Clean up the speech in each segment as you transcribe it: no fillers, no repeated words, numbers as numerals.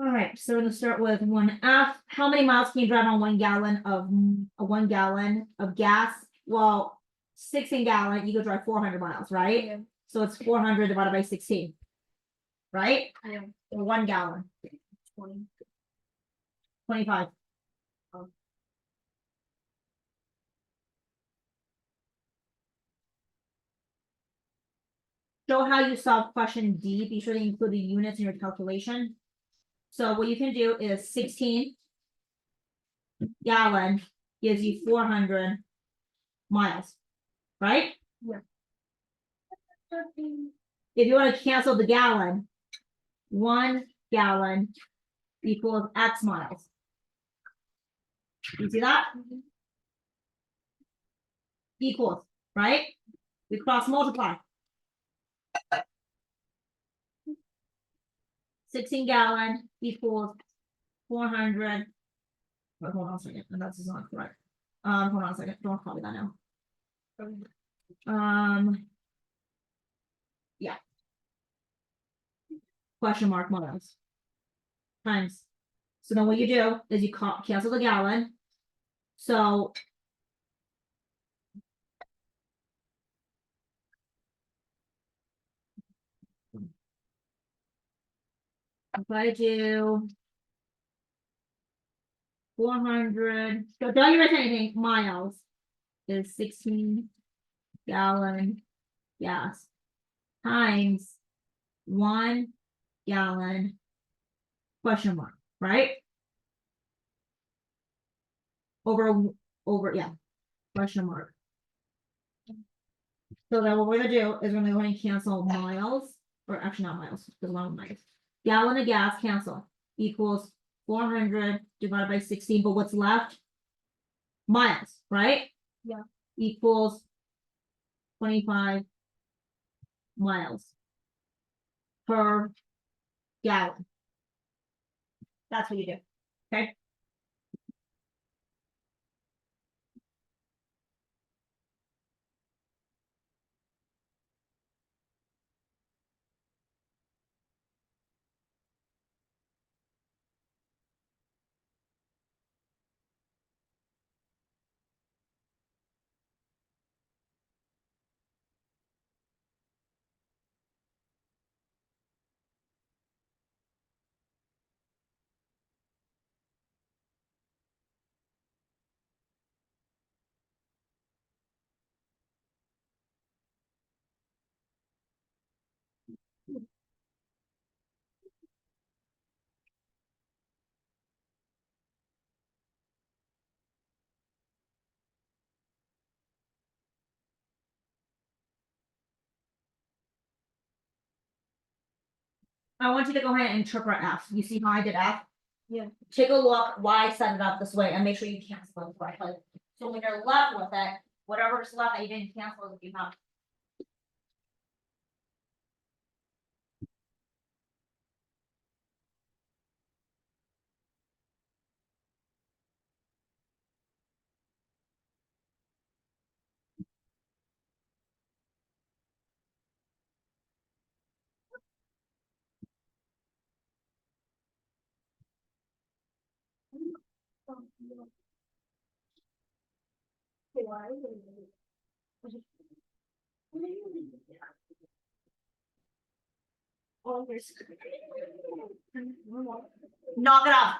All right, so we're gonna start with 1F. How many miles can you drive on 1 gallon of a 1 gallon of gas? Well, 16 gallon, you could drive 400 miles, right? Yeah. So it's 400 divided by 16. Right? Yeah. Or 1 gallon, 20. 25. Show how you solve question D. Be sure to include the units in your calculation. So what you can do is 16 gallon gives you 400 miles, right? Yeah. If you want to cancel the gallon, 1 gallon equals X miles. You see that? Equals, right? We cross multiply. 16 gallon equals 400. Wait, hold on a second. And that's not correct. Hold on a second. Don't copy that now. Yeah. Question mark miles. Times. So then what you do is you cancel the gallon. So if I do 400, so don't you write anything, miles is 16 gallon gas times 1 gallon question mark, right? Over, yeah, question mark. So then what we're gonna do is we're gonna go ahead and cancel miles, or actually not miles, because one of them miles. Gallon of gas cancel equals 400 divided by 16, but what's left? Miles, right? Yeah. Equals 25 miles per gallon. That's what you do, okay? I want you to go ahead and interpret F. You see how I did F? Yeah. Take a look why I set it up this way and make sure you cancel it correctly. So when you're left with it, whatever's left that you didn't cancel, you have. Knock it off.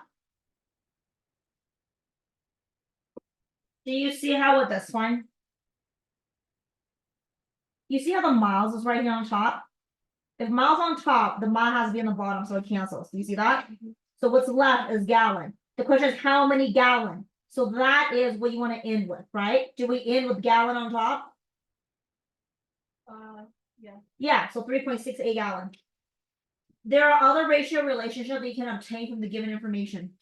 Do you see how with this one? You see how the miles is right here on top? If miles on top, the mile has to be on the bottom, so it cancels. Do you see that? So what's left is gallon. The question is how many gallon? So that is what you want to end with, right? Do we end with gallon on top? Yeah. Yeah, so 3.68 gallon. There are other ratio relationships that you can obtain from the given information.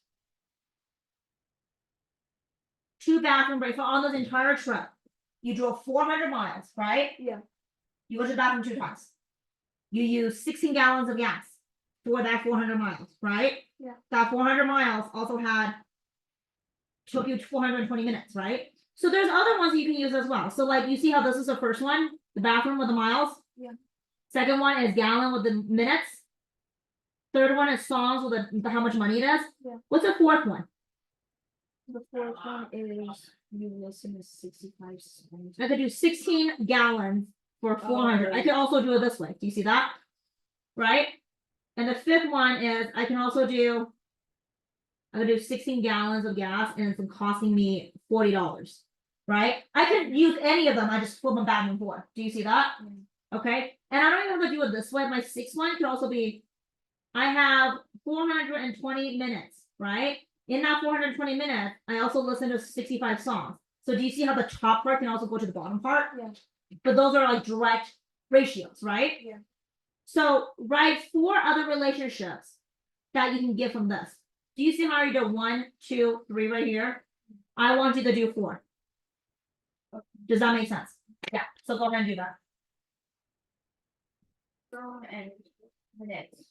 2 bathroom breaks on this entire trip. You drove 400 miles, right? Yeah. You go to the bathroom 2 times. You use 16 gallons of gas for that 400 miles, right? Yeah. That 400 miles also took you 420 minutes, right? So there's other ones that you can use as well. So like you see how this is the first one, the bathroom with the miles? Yeah. Second one is gallon with the minutes. third one is songs with the how much money it is. Yeah. What's the fourth one? The fourth one is you listen to 65 songs. I could do 16 gallons for 400. I right. could also do it this way. Do you see that? Right? And the fifth one is I can also do, I could do 16 gallons of gas and it's costing me $40. Right? I could use any of them. I just flip them back and forth. Do you see that? Okay. And I don't even have to do it this way. My sixth one could also be, I have 420 minutes, right? In that 420 minutes, I also listen to 65 songs. So do you see how the top part can also go to the bottom part? Yeah. But those are like direct ratios, right? Yeah. So write 4 other relationships that you can get from this. Do you see how you do 1, 2, 3 right here? I want you to do 4. Does that make sense? Yeah. So go ahead and do that. And minutes.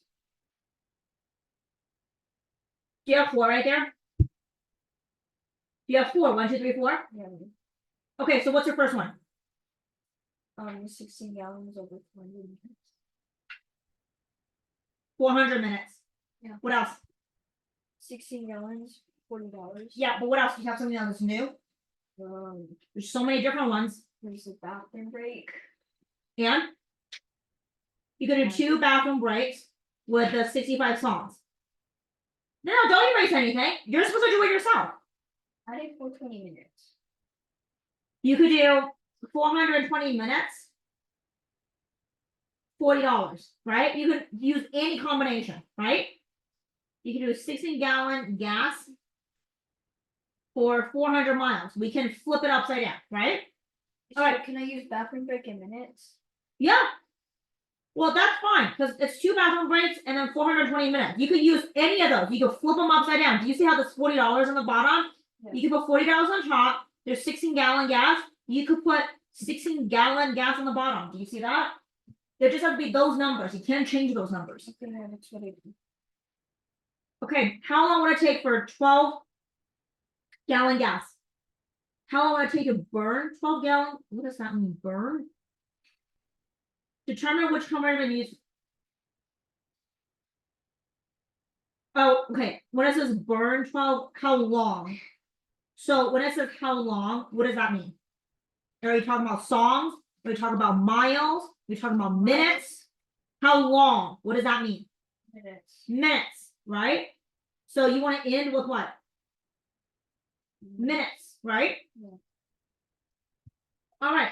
Do you have 4 right there? Do you have 4? 1, 2, 3, 4? Yeah. Okay, so what's your first one? 16 gallons over 20 minutes. 400 minutes. Yeah. What else? 16 gallons, $40. Yeah, but what else? You have something else new? There's so many different ones. There's a bathroom break. And you could do 2 bathroom breaks with the 65 songs. No, don't erase anything. You're supposed to do it yourself. I did 420 minutes. You could do 420 minutes, $40, right? You could use any combination, right? You can do a 16-gallon gas for 400 miles. We can flip it upside down, right? So All right. can I use bathroom break in minutes? Yeah. Well, that's fine because it's 2 bathroom breaks and then 420 minutes. You could use any of those. You could flip them upside down. Do you see how there's $40 on the bottom? Yeah. You could put $40 on top. There's 16-gallon gas. You could put 16-gallon gas on the bottom. Do you see that? There just have to be those numbers. You can't change those numbers. Okay, that's what I do. Okay, how long would it take for 12-gallon gas? How long would it take to burn 12-gallon? What does that mean, burn? Determine which converter to use. Oh, okay. When it says burn 12, how long? So when it says how long, what does that mean? Are you talking about songs? Are you talking about miles? Are you talking about minutes? How long? What does that mean? Minutes. Minutes, right? So you want to end with what? Minutes, right? Yeah. All right.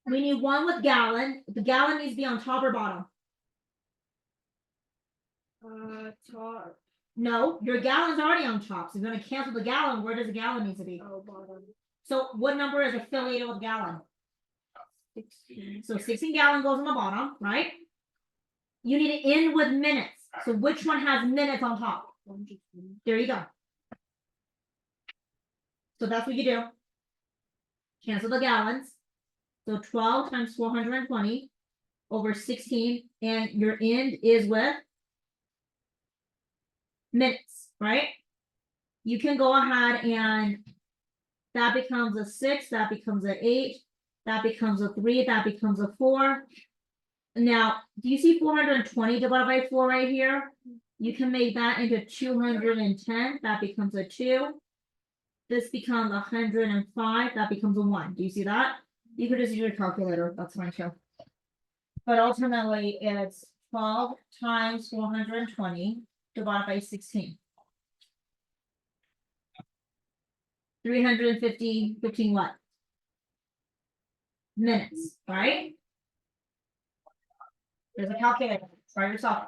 We need one with gallon. The gallon needs to be on top or bottom. Top. No, your gallon's already on top. So you're going to cancel the gallon. Where does the gallon need to be? Oh, bottom. So what number is affiliated with gallon? 16. So 16 gallon goes on the bottom, right? You need to end with minutes. So which one has minutes on top? 120. There you go. So that's what you do. Cancel the gallons. So 12 times 420 over 16, and your end is with minutes, right? You can go ahead and that becomes a 6, that becomes an 8, that becomes a 3, that becomes a 4. Now, do you see 420 divided by 4 right here? You can make that into 210, that becomes a 2. This becomes 105, that becomes a 1. Do you see that? You could just use your calculator, that's fine too. But ultimately, it's 12 times 420 divided by 16. 350, 15 what? Minutes, right? There's a calculator, try yourself.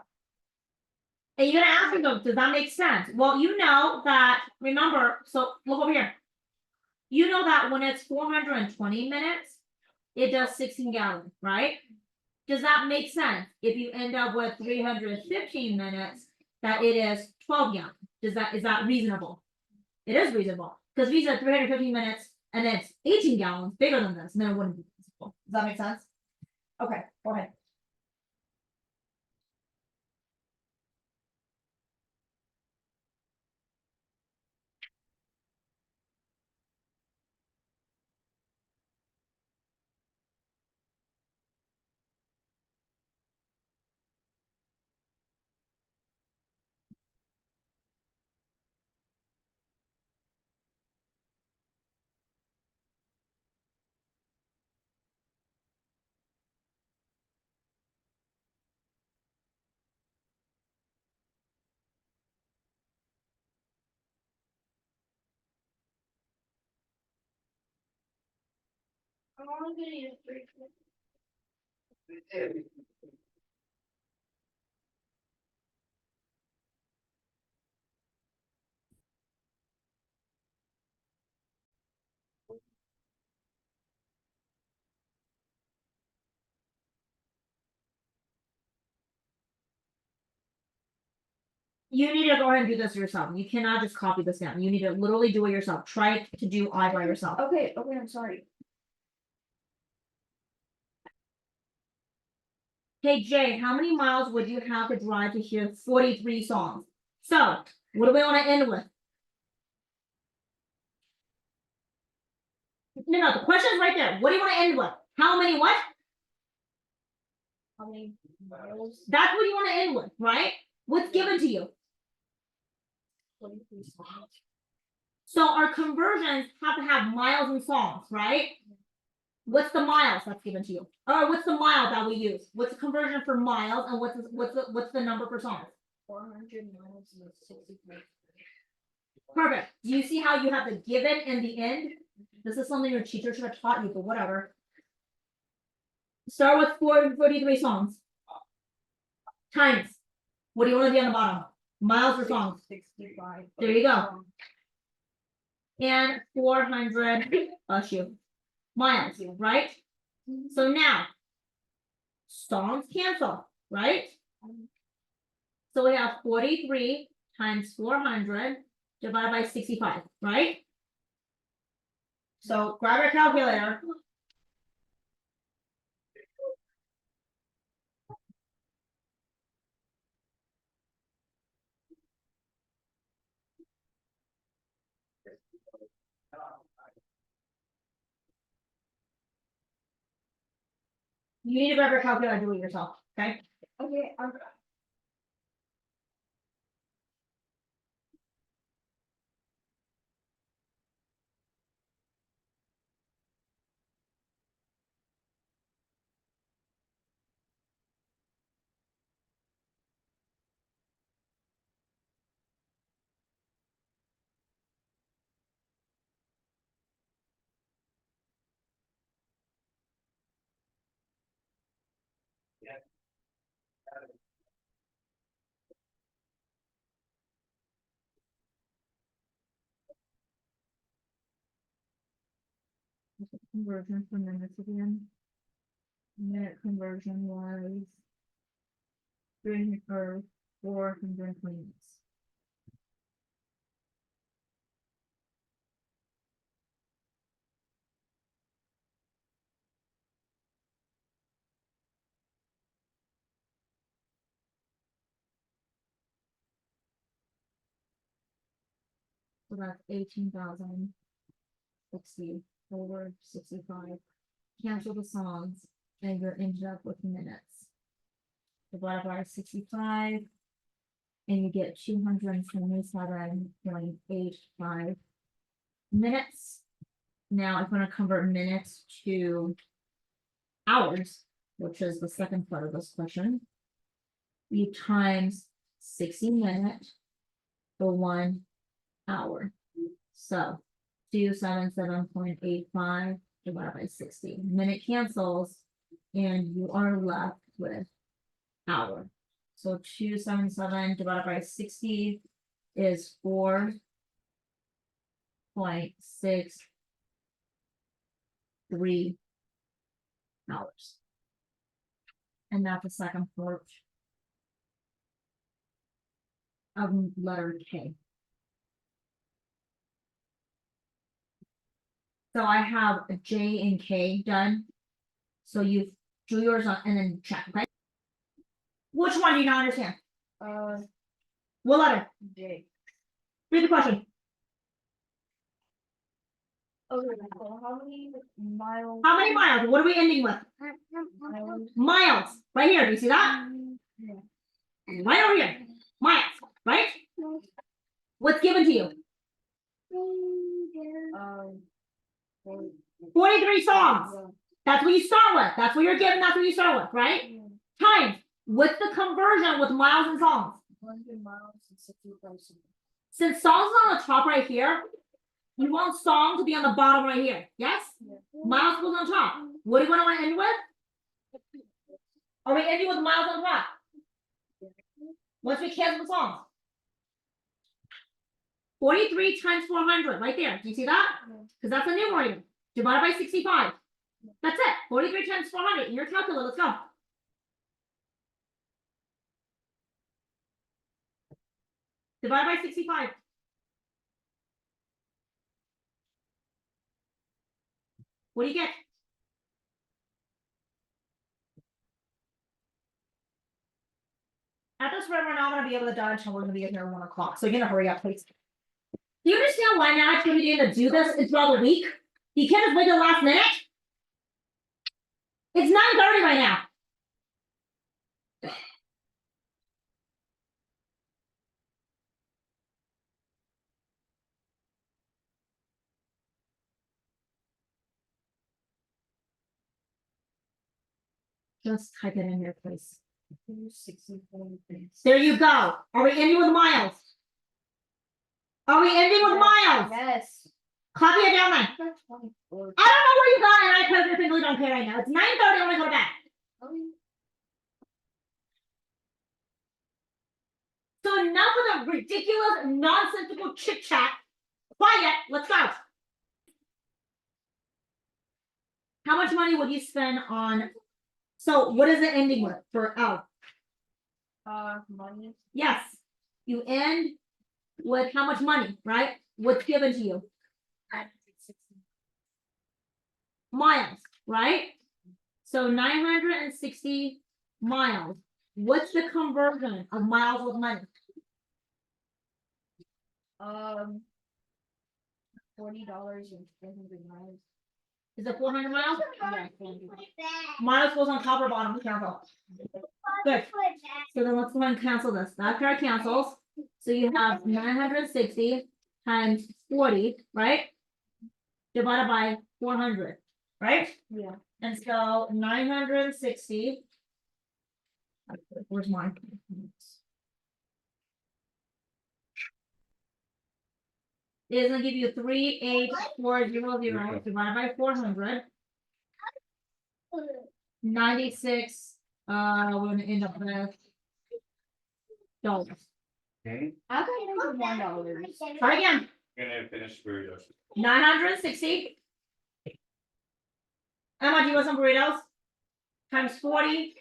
And you're gonna ask me, though, does that make sense? Well, you know that, remember, so look over here. You know that when it's 420 minutes, it does 16 gallons, right? Does that make sense? If you end up with 315 minutes, that it is 12 gallons. Is that reasonable? It is reasonable. Because we said 315 minutes and it's 18 gallons, bigger than this, and then it wouldn't be reasonable. Does that make sense? Okay, go ahead. I'm only gonna use 3. You need to go ahead and do this yourself. You cannot just copy this down. You need to literally do it yourself. Try to do I by yourself. Okay, I'm sorry. Hey Jay, how many miles would you have to drive to hear 43 songs? So, what do we want to end with? No, the question is right there. What do you want to end with? How many what? How many miles? That's what you want to end with, right? What's given to you? 23 songs. So our conversions have to have miles and songs, right? What's the miles that's given to you? Or what's the mile that we use? What's the conversion for miles and what's the number for songs? 400 miles and 65. Perfect. Do you see how you have the given and the end? This is something your teacher should have taught you, but whatever. Start with 43 songs. Times. What do you want to be on the bottom? Miles or songs? 65. There you go. And 400 miles, right? So now, songs cancel, right? So we have 43 times 400 divided by 65, right? So grab your calculator. You need to grab your calculator and do it yourself, okay? Okay, Conversion for minutes again. Minute conversion was 300 or 400 minutes. So that's 18,060 over 65. Cancel the songs and you're ended up with minutes. Divided by 65. And you get 277.85 minutes. Now, if I'm going to convert minutes to hours, which is the second part of this question, you times 60 minutes for 1 hour. So 277.85 divided by 60. Minute cancels, and you are left with hour. So 277 divided by 60 is 4.63 hours. And that's the second part of letter K. So I have a J and K done. So you do yours on and then check, okay? Which one do you not understand? What letter? J. Read the question. Okay, so how many miles? How many miles? What are we ending with? Miles. Miles. Right here. Do you see that? Yeah. Right over here. Miles. Right? What's given to you? 43 songs. That's what you start with. That's what you're given. That's what you start with, right? Times. What's the conversion with miles and songs? 100 miles and 65 songs. Since songs is on the top right here, You want song to be on the bottom right here, yes? Miles goes on top. What do you want to end with? Are we ending with miles on top? Once we cancel the songs. 43 times 400, right there. Do you see that? Because that's a numerator. Divided by 65. That's it. 43 times 400. In your calculator, let's go. Divide by 65. What do you get? At this rate, we're not going to be able to done until we're going to be here at 1 o'clock. So you're going to hurry up, please. Do you understand why now it's going to be able to do this throughout the week? You can't just wait till the last minute. It's 9:30 right now. Just type it in here, please. There you go. Are we ending with miles? Are we ending with miles? Yes. Copy it down there. I don't know where you got it. I perfectly don't care right now. It's 9:30. I want to go to bed. So enough of the ridiculous, nonsensical chit chat. Quiet. Let's go. How much money would you spend on? So what is it ending with for L? Money. Yes. You end with how much money, right? What's given to you? Miles, right? So 960 miles. What's the conversion of miles with money? $40 and 400 miles. Is it 400 miles? Yeah, Miles goes on top or bottom, be careful. Good. So then let's go ahead and cancel this. That pair cancels. So you have 960 times 40, right? Divided by 400, right? Yeah. And so 960. Where's mine? Is gonna give you 38400 divided by 400. 96. We're gonna end up with dollars. Okay, I got $91. Try again. gonna finish burritos. 960. Emma, do you want some burritos? Times 40.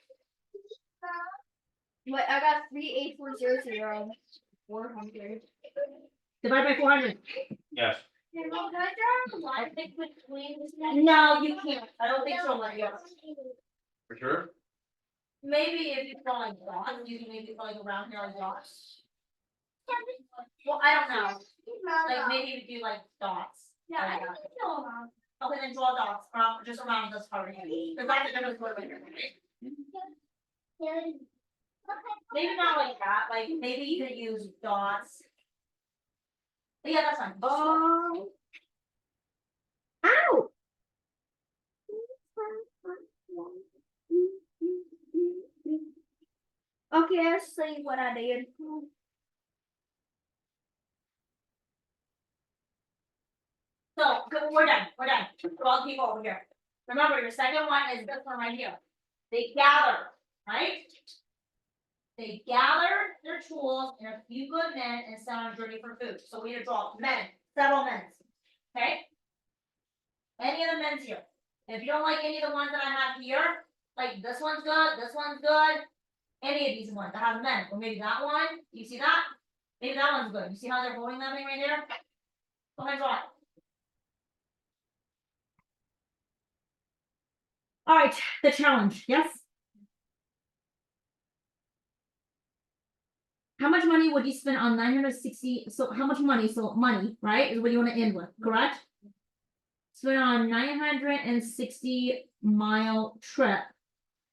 Wait, I got 38400. 400. Divided by 400. Yes. I think between. No, you can't. I don't think so, Lydia. For sure? Maybe if you throw like dots, you can maybe throw like around here like dots. Well, I don't know. Like maybe if you do like dots. Yeah, Like that. Okay, then draw dots around, just around this part right here. Cause that's the difference between maybe not like that, like maybe you could use dots. But yeah, that's fine. Oh. Ow! Okay, let's see what I did. So, we're done, For all the people over here. Remember, your second one is this one right here. They gather, right? They gather their tools and a few good men and sent on a journey for food. So we need to draw men, several men. Okay? Any of the men's here. If you don't like any of the ones that I have here, like this one's good, any of these ones that have men, or maybe that one, you see that? Maybe that one's good. You see how they're holding that thing right there? Go ahead and draw it. All right, the challenge, yes? How much money would you spend on 960? So how much money? So money, right, is what you want to end with, correct? Spend on 960-mile trip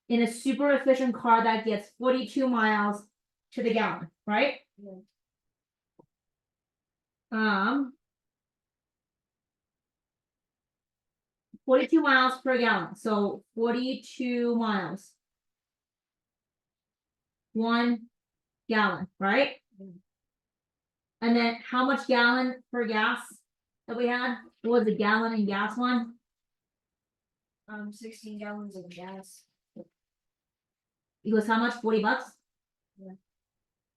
in a super efficient car that gets 42 miles to the gallon, right? Yeah. 42 miles per gallon, so 42 miles. 1 gallon, right? Mm. And then how much gallon per gas? that we had? What was the gallon and gas one? 16 gallons of gas. It was how much? $40? Yeah.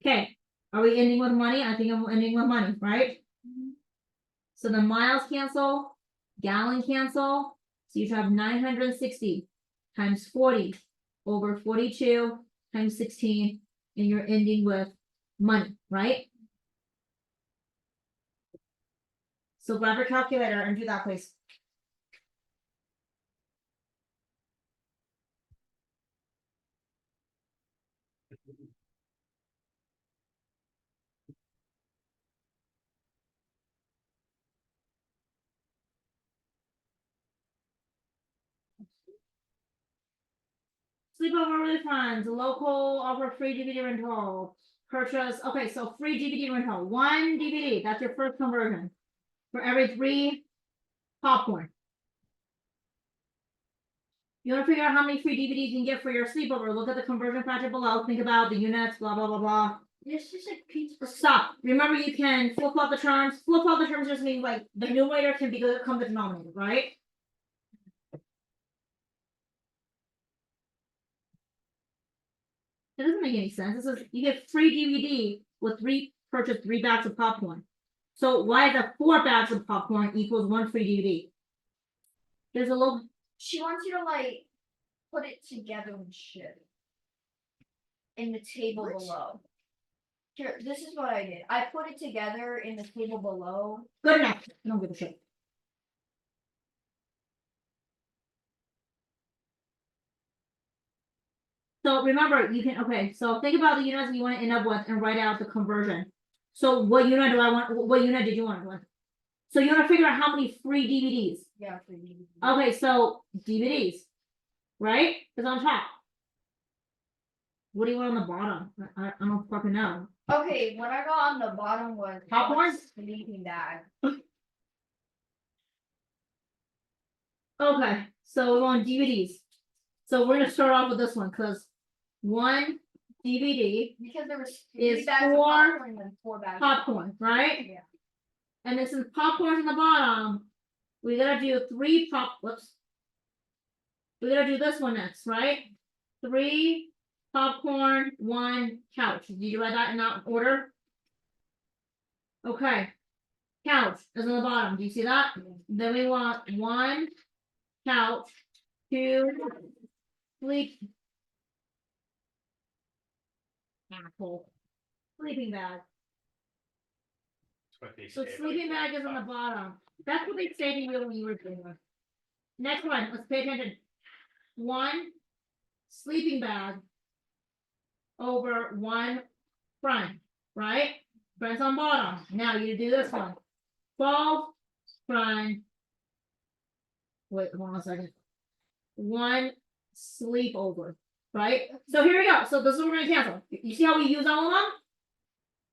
Okay, are we ending with money? I think I'm ending with money, right? So the miles cancel, gallon cancel, so you should have 960 times 40 over 42 times 16, and you're ending with money, right? So grab your calculator and do that, please. Sleepover refunds, local offer free DVD rental. Purchase, okay, so free DVD rental, 1 DVD, that's your first conversion. For every 3 popcorn. You wanna figure out how many free DVDs you can get for your sleepover, look at the conversion factor below, think about the units, blah, blah, blah, blah. It's just like pizza. Stop, remember you can flip flop the terms, flip flop the terms just means like the numerator can become the denominator, right? It doesn't make any sense. This is, you get free DVD with purchase 3 bags of popcorn. So why is that 4 bags of popcorn equals 1 free DVD? There's a little, She wants you to like put it together and shit. In the table below. Here, this is what I did. I put it together in the table below. good enough, I don't give a shit. So remember, you can, okay, so think about the units you want to end up with and write out the conversion. So what unit do I want, what unit did you want with? So you want to figure out how many free DVDs. Yeah, for you. Okay, so DVDs, right? Is on top. What do you want on the bottom? I don't fucking know. Okay, what I got on the bottom was Popcorn? one sleeping bag. Okay, so we're on DVDs. So we're gonna start off with this one, cause 1 DVD Because there was Is 3 bags of 4 popcorn and 4 bags. popcorn, right? Yeah. And this is popcorn in the bottom. We gotta do 3 whoops. We gotta do this one next, right? 3 popcorn, 1 couch. Did you write that in that order? Okay. Couch is on the bottom. Do you see that? Then we want 1 couch, 2 sleep. Apple. Sleeping bag. That's what they So say, sleeping like, bag is on the bottom. That's what they say to you when you were doing it. Next one, let's pay attention. 1 sleeping bag over 1 front, right? Front's on bottom. Now you do this one. 12 front. Wait, hold on a second. 1 sleepover, right? So here we go. So this is what we're gonna cancel. You see how we use all of them?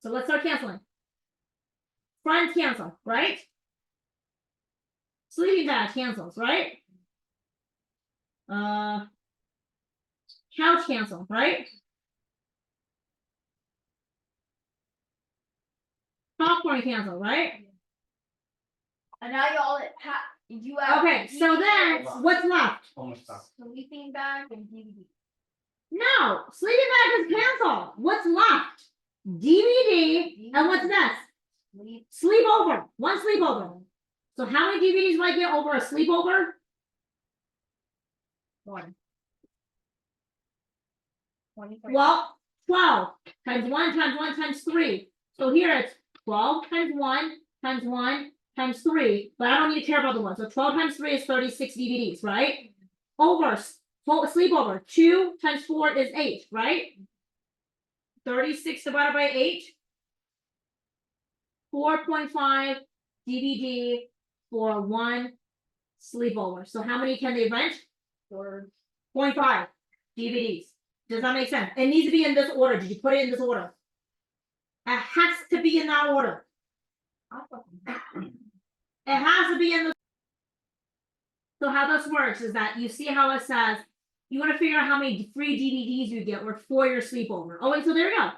So let's start canceling. Front cancel, right? Sleeping bag cancels, right? Couch cancel, right? Popcorn cancel, right? And now you have Okay, so then what's left? Almost done. sleeping bag and DVD. No, sleeping bag is canceled. What's left? DVD, and what's next? Sleep. Sleepover, 1 sleepover. So how many DVDs do I get over a sleepover? 1. 25. Well, 12 times 1 times 1 times 3. So here it's 12 times 1 times 1 times 3, but I don't need to care about the 1. So 12 times 3 is 36 DVDs, right? Over, sleepover, 2 times 4 is 8, right? 36 divided by 8. 4.5 DVD for 1 sleepover. So how many can they rent? 4.5 DVDs. Does that make sense? It needs to be in this order. Did you put it in this order? It has to be in that order. It has to be in the. So how this works is that you see how it says you want to figure out how many free DVDs you get or for your sleepover. Oh wait, so there we go.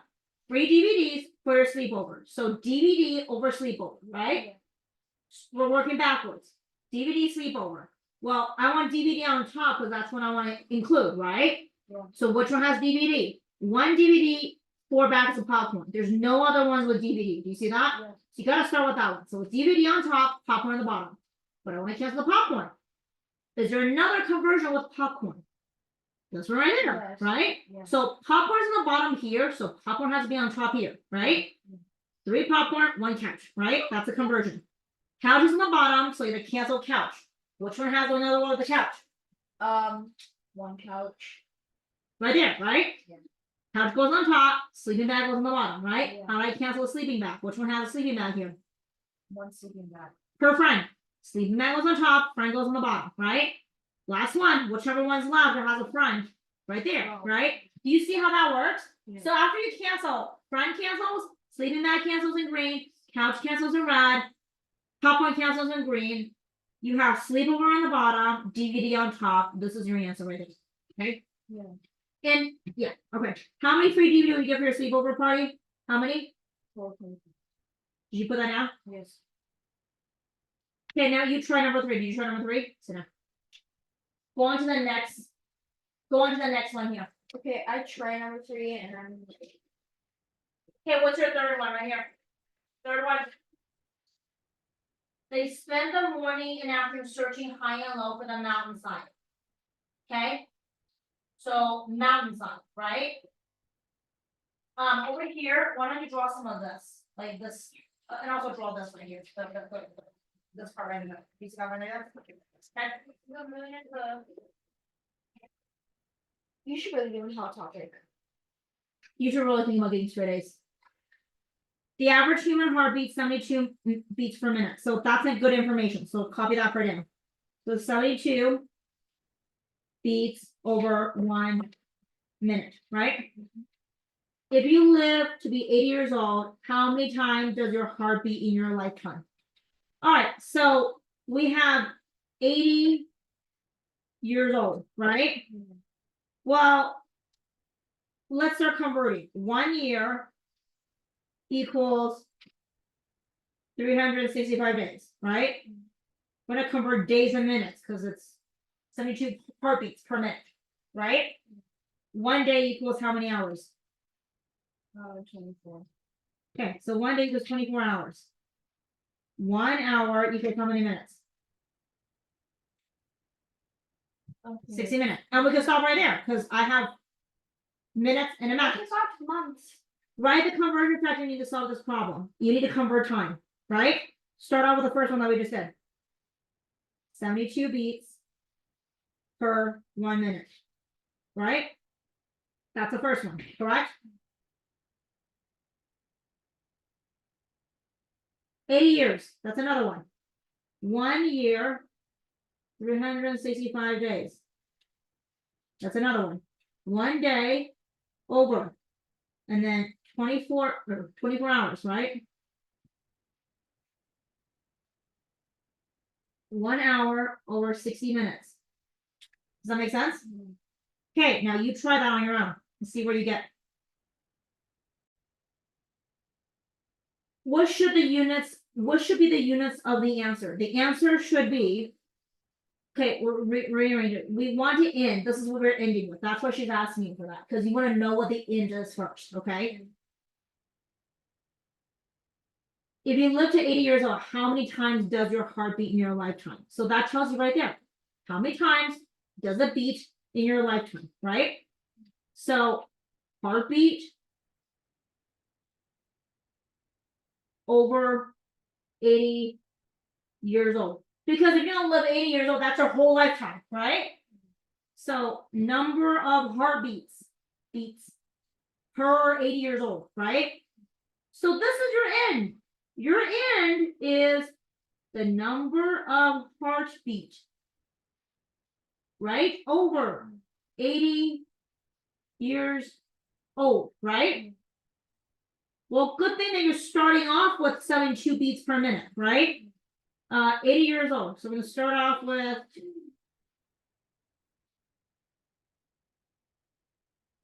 Free DVDs for your sleepover. So DVD over sleepover, right? we're working backwards. DVD sleepover. Well, I want DVD on top because that's what I want to include, right? Yeah. So which one has DVD? One DVD, 4 bags of popcorn. There's no other ones with DVD. Do you see that? Yeah. So you gotta start with that one. So it's DVD on top, popcorn on the bottom. But I want to cancel the popcorn. Is there another conversion with popcorn? This one right here, Yes. right? Yeah. So popcorn's on the bottom here, so popcorn has to be on top here, right? 3 popcorn, 1 couch, right? That's a conversion. Couch is on the bottom, so you have to cancel couch. Which one has another one with the couch? One couch. Right there, right? Yeah. Couch goes on top, sleeping bag goes on the bottom, right? Yeah. How do I cancel a sleeping bag? Which one has a sleeping bag here? One sleeping bag. Per friend. Sleeping bag goes on top, friend goes on the bottom, right? Last one, whichever one's left that has a friend, right there, Oh. right? Do you see how that works? Yeah. So after you cancel, friend cancels, sleeping bag cancels in green, couch cancels in red, popcorn cancels in green. You have sleepover on the bottom, DVD on top. This is your answer right there. Okay? Yeah. And yeah, okay. How many free DVD would you get for your sleepover party? How many? 4. Did you put that down? Yes. Okay, now you try number 3. Did you try number 3? Sit down. Go on to the next. Go on to the next one here. Okay, I try number 3 and I'm. Okay, what's your third one right here? Third one. They spend the morning and afternoon searching high and low for the mountainside. Okay? So mountainside, right? Over here, why don't you draw some of this? Like this, and also draw this right here. This part right here. Piece of right there. Okay. You should really do a hot topic. You should really think about getting straight A's. The average human heart beats 72 beats per minute. So that's like good information. So copy that for down. So 72 beats over 1 minute, right? If you live to be 80 years old, how many times does your heart beat in your lifetime? All right, so we have 80 years old, right? Well, let's start converting. 1 year equals 365 days, right? We're gonna convert days and minutes because it's 72 heartbeats per minute, right? 1 day equals how many hours? 24. Okay, so 1 day equals 24 hours. 1 hour equals how many minutes? Okay. 60 minutes. And we can stop right there because I have minutes and a I minute. can stop months. Write the conversion factor you need to solve this problem. You need to convert time, right? Start out with the first one that we just did. 72 beats per 1 minute, right? That's the first one, correct? 80 years, that's another one. 1 year, 365 days. That's another one. 1 day over. And then 24 hours, right? 1 hour over 60 minutes. Does that make sense? Okay, now you try that on your own and see where you get. What should be the units of the answer? The answer should be. Okay, we're rearrange it. We want to end. This is what we're ending with. That's why she's asking you for that, because you want to know what the end is first, okay? If you live to 80 years old, how many times does your heart beat in your lifetime? So that tells you right there. How many times does it beat in your lifetime, right? So heartbeat over 80 years old. Because if you're gonna live 80 years old, that's your whole lifetime, right? So number of heartbeats beats per 80 years old, right? So this is your end. Your end is the number of heartbeat, right? Over 80 years old, right? Well, good thing that you're starting off with 72 beats per minute, right? 80 years old. So we're gonna start off with.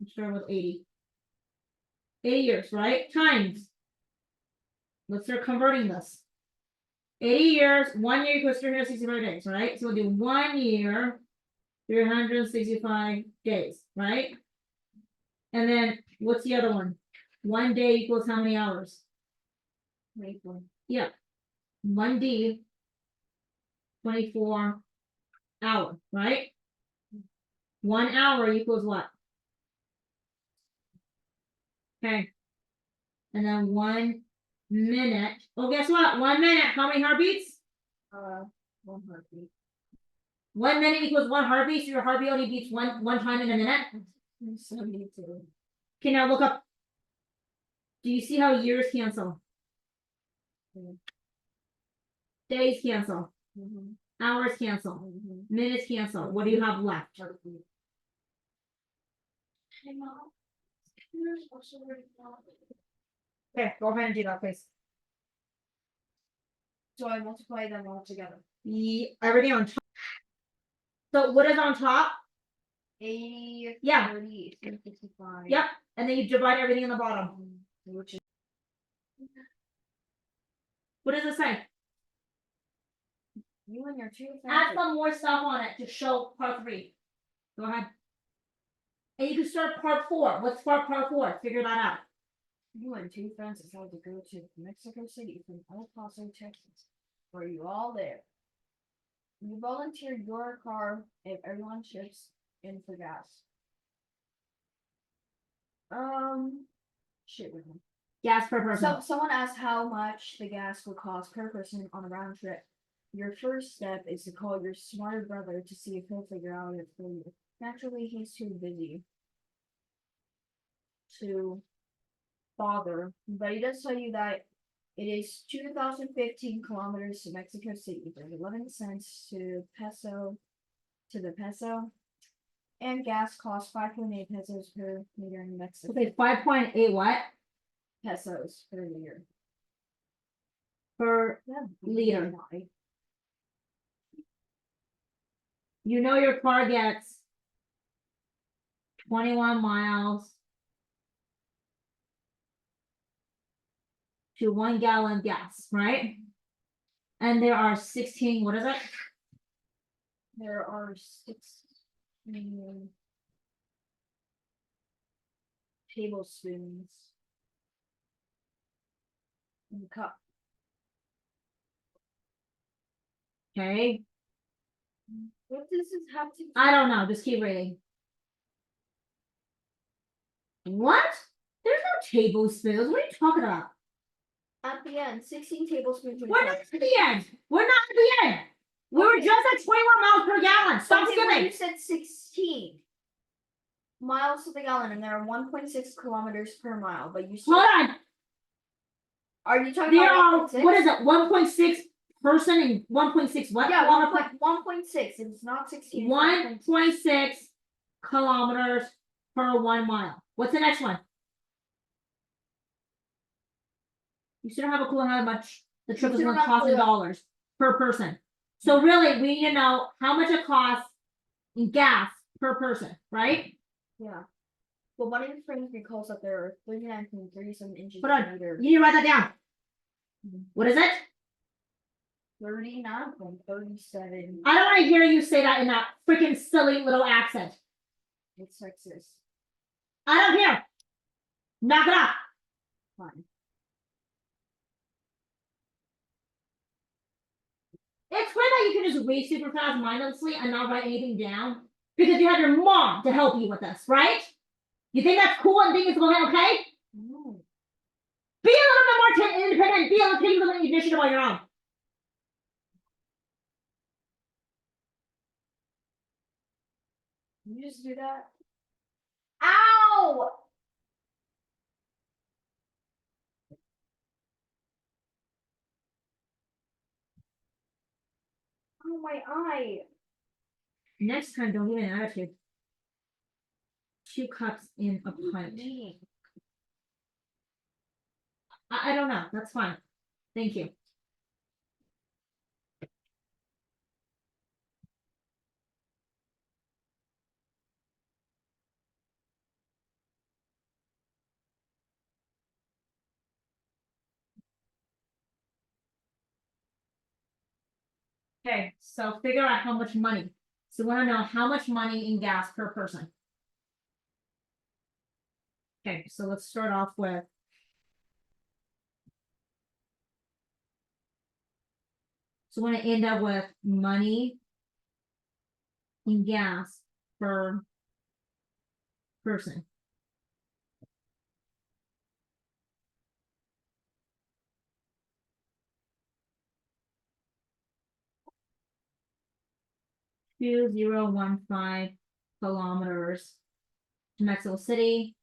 Let's start with 80. 80 years, right? Times. Let's start converting this. 80 years, 1 year equals 365 days, right? So we'll do 1 year, 365 days, right? And then what's the other one? 1 day equals how many hours? 24. Yeah. 1 D. 24 hour, right? 1 hour equals what? Okay. And then 1 minute. Oh, guess what? 1 minute. How many heartbeats? 1 heartbeat. 1 minute equals 1 heartbeat. So your heartbeat only beats one time in a minute. 72. Okay, now look up. Do you see how years cancel? Mm. Days cancel. Mhm. Hours cancel. Mhm. Minutes cancel. What do you have left? Heartbeat. Okay, go ahead and do that, please. So I multiply them all together. Everything on top. So what is on top? 80, Yeah. 30, 365. Yep. And then you divide everything in the bottom. Which is What does it say? you and your 2 Add friends. some more stuff on it to show part 3. Go ahead. And you can start part 4. Let's start part 4. Figure that out. You and 2 friends decided to go to Mexico City from El Paso, Texas. Were you all there? You volunteer your car if everyone chips in for gas. Shit with me. Gas per person. So someone asked how much the gas would cost per person on a round trip. Your first step is to call your smarter brother to see if he'll figure out it for you. Naturally, he's too busy to bother, but he does tell you that it is 2015 kilometers to Mexico City. There's 11 cents to the peso, and gas costs 5.8 pesos per liter in Mexico. Okay, 5.8 what? Pesos per liter. Per liter. You know your car gets 21 miles to 1 gallon gas, right? And there are 16, what is it? There are 16 tablespoons in the cup. Okay, What does this have to do? I don't know, just keep reading. What? There's no tablespoons, what are you talking about? At the end, 16 tablespoons. in a We're cup. not at the end, we're not at the end. We were just at 21 miles per gallon, stop Okay, well, you skipping. said 16 miles to the gallon, and there are 1.6 kilometers per mile. But you said, Hold on, are you talking there about are, 1.6? what is it, 1.6 person and 1.6 what? Yeah, Kilometer 1.6. It's not 16. It's 1.6. 1.6 kilometers per 1 mile. What's the next one? You still don't have a clue how much the trip is still gonna don't have cost in a clue. dollars per person. So really, we need to know how much it costs in gas per person, right? Yeah. Well, one of your friends recalls that there are 39.37 inches Hold on, per meter. you need to write that down. What is it? 39.37. I don't wanna hear you say that in that freaking silly little accent. It's Texas. I don't care. Knock it off. Fine. It's weird that you can just read super fast mindlessly and not write anything down. Because you have your mom to help you with this, right? You think that's cool and think it's going okay? No. Be a little bit more independent, be able to take a little initiative on your own. Can you just do that? Ow! Oh, my eye. Next time, don't give me an attitude. 2 cups in a pint. Bleeding. I don't know, that's fine. Thank you. Okay, so figure out how much money. So we wanna know how much money in gas per person. Okay, so let's start off with. So we're gonna end up with money. In gas per. Person. Two zero one five kilometers to Mexico City.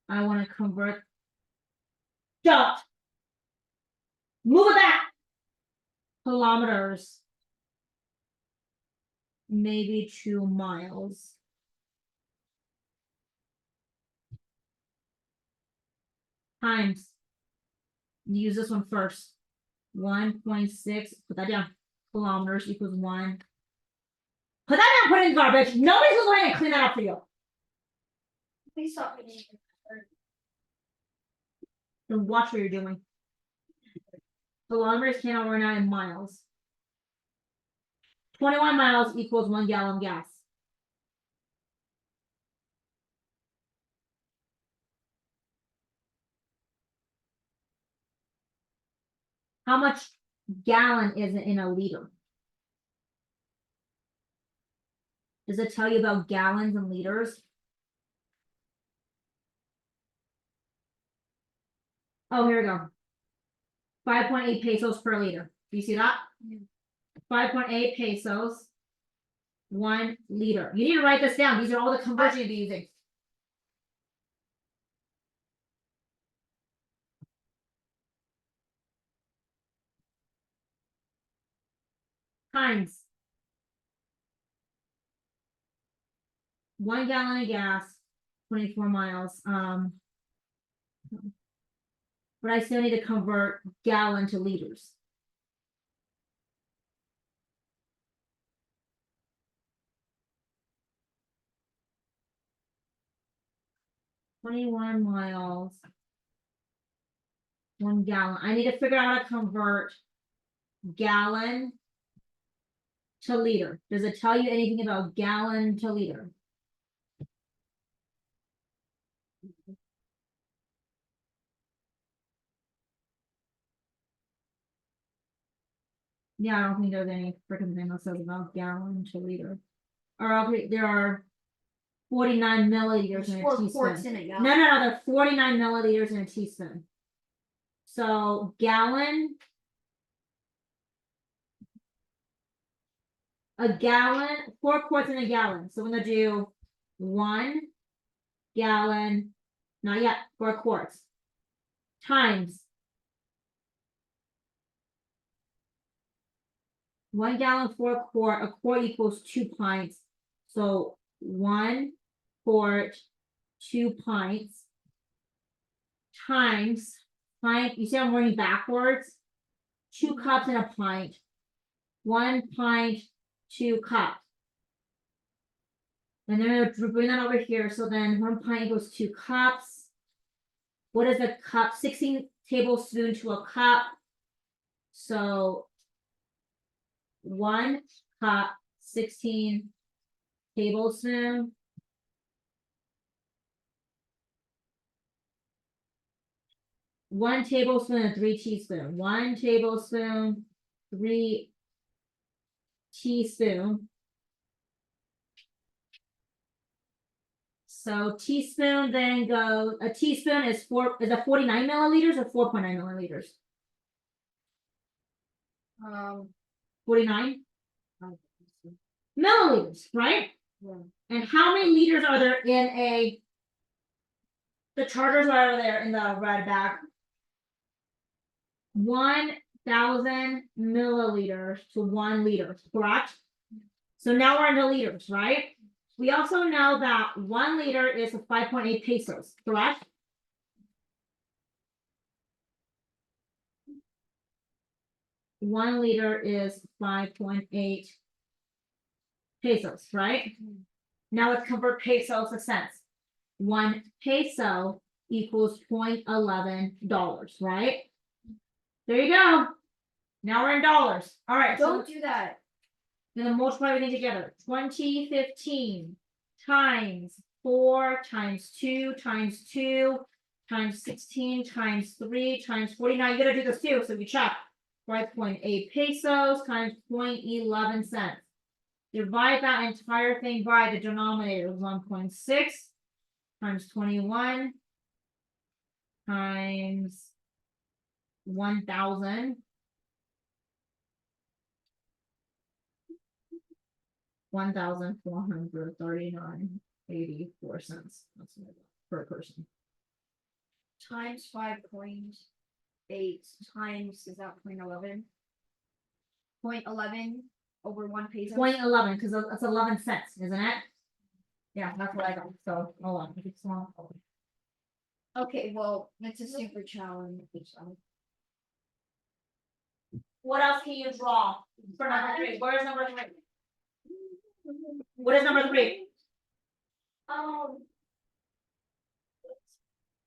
I want to convert. Don't move it back. Kilometers. Maybe 2 miles. Times. Use this one first. 1.6. Put that down. Kilometers equals 1. Put that down. Put it in garbage. Nobody's gonna go ahead and clean that up for you. Please stop me. Then watch what you're doing. Kilometers can't overnight in miles. 21 miles equals 1 gallon gas. How much gallon is it in a liter? Does it tell you about gallons and liters? Oh, here we go. 5.8 pesos per liter. Do you see that? Yeah. 5.8 pesos. 1 liter. You need to write this down. These are all the conversions you're using. Times. 1 gallon of gas, 24 miles. But I still need to convert gallon to liters. $21 miles. 1 gallon. I need to figure out how to convert gallon to liter. Does it tell you anything about gallon to liter? Yeah, I don't think there's any freaking thing that says about gallon to liter. Or okay, there are 49 milliliters There's in a 4 teaspoon. quarts in it, No, there are 49 milliliters in a teaspoon. So gallon. A gallon, 4 quarts in a gallon. So we're gonna do 1 gallon, not yet, 4 quarts. Times 1 gallon, 4 quart, a quart equals 2 pints. So 1 quart, 2 pints. Times pint, you see I'm working backwards. 2 cups and a pint. 1 pint, 2 cups. And then we'll bring that over here. So then 1 pint equals 2 cups. What is a cup? 16 tablespoons to a cup. So 1 cup, 16 tablespoon. One tablespoon and 3 teaspoons. 1 tablespoon, 3 teaspoon. So teaspoon then goes, a teaspoon is a 49 milliliters or 4.9 milliliters? 49 milliliters, right? Yeah. And how many liters are there in the chargers are over there in the red bag? 1,000 milliliters to 1 liter, correct? So now we're into liters, right? We also know that 1 liter is 5.8 pesos, correct? One liter is 5.8 pesos, right? Now let's convert pesos to cents. 1 peso equals $0.11, right? There you go. Now we're in dollars. All right. Don't do that. Gonna multiply everything together, 2015 times 4 times 2 times 2 times 16 times 3 times 49, you gotta do this too, so we check. 5.8 pesos times 0.11 cents. Divide that entire thing by the denominator, 1.6 times 21 times 1,000. 1,439.84 That's what I got per person. Times 5.8 times, is that 0.11? 0.11 over 1 peso. 0.11, because that's 11 cents, isn't it? Yeah, that's what I got. So, hold on, if it's small. Okay, well, it's a super challenge. So. What else can you draw for number 3? Where is number 3? What is number 3?